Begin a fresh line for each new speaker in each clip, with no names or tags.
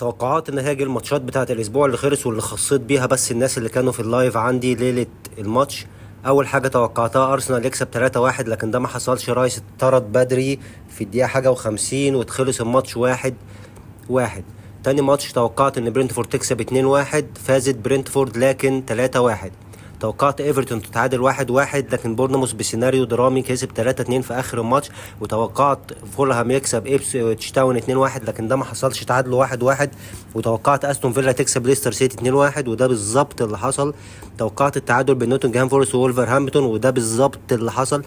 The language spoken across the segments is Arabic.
توقعات نتائج الماتشات بتاعه الاسبوع اللي خلص واللي خصيت بيها بس الناس اللي كانوا في اللايف عندي ليله الماتش. اول حاجه توقعتها ارسنال يكسب 3-1، لكن ده ما حصلش. رايس اتطرد بدري في الدقيقه حاجه و50 واتخلص الماتش 1-1. تاني ماتش توقعت ان برينتفورد تكسب 2-1، فازت برينتفورد لكن 3-1. توقعت ايفرتون تتعادل 1-1، لكن بورنموث بسيناريو درامي كسب 3-2 في اخر الماتش. وتوقعت فولهام يكسب إبسويتش تاون 2-1، لكن ده ما حصلش، تعادلوا 1-1. وتوقعت استون فيلا تكسب ليستر سيتي 2-1، وده بالظبط اللي حصل. توقعت التعادل بين نوتنغهام فورست وولفرهامبتون، وده بالظبط اللي حصل.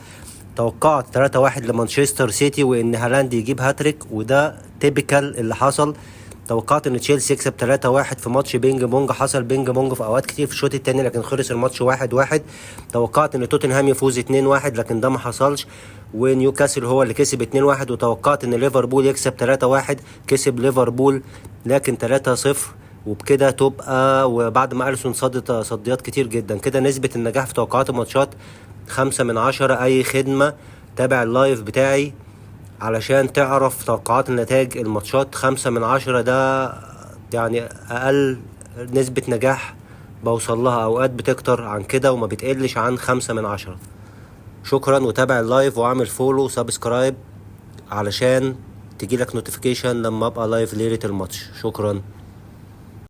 توقعت 3-1 لمانشستر سيتي وان هالاند يجيب هاتريك، وده تيبيكال اللي حصل. توقعت ان تشيلسي يكسب 3-1 في ماتش بينج بونج، حصل بينج بونج في اوقات كتير في الشوط الثاني لكن خلص الماتش 1-1. توقعت ان توتنهام يفوز 2-1، لكن ده ما حصلش ونيوكاسل هو اللي كسب 2-1. وتوقعت ان ليفربول يكسب 3-1، كسب ليفربول لكن 3-0. وبكده تبقى، وبعد ما أليسون صدت صديات كتير جدا، كده نسبة النجاح في توقعات الماتشات 5/10. اي خدمة، تابع اللايف بتاعي علشان تعرف توقعات النتائج الماتشات. 5/10 ده يعني اقل نسبة نجاح بوصل لها، اوقات بتكتر عن كده وما بتقلش عن 5/10. شكرا، وتابع اللايف واعمل فولو سبسكرايب علشان تجيلك نوتيفيكيشن لما ابقى لايف ليلة الماتش. شكرا.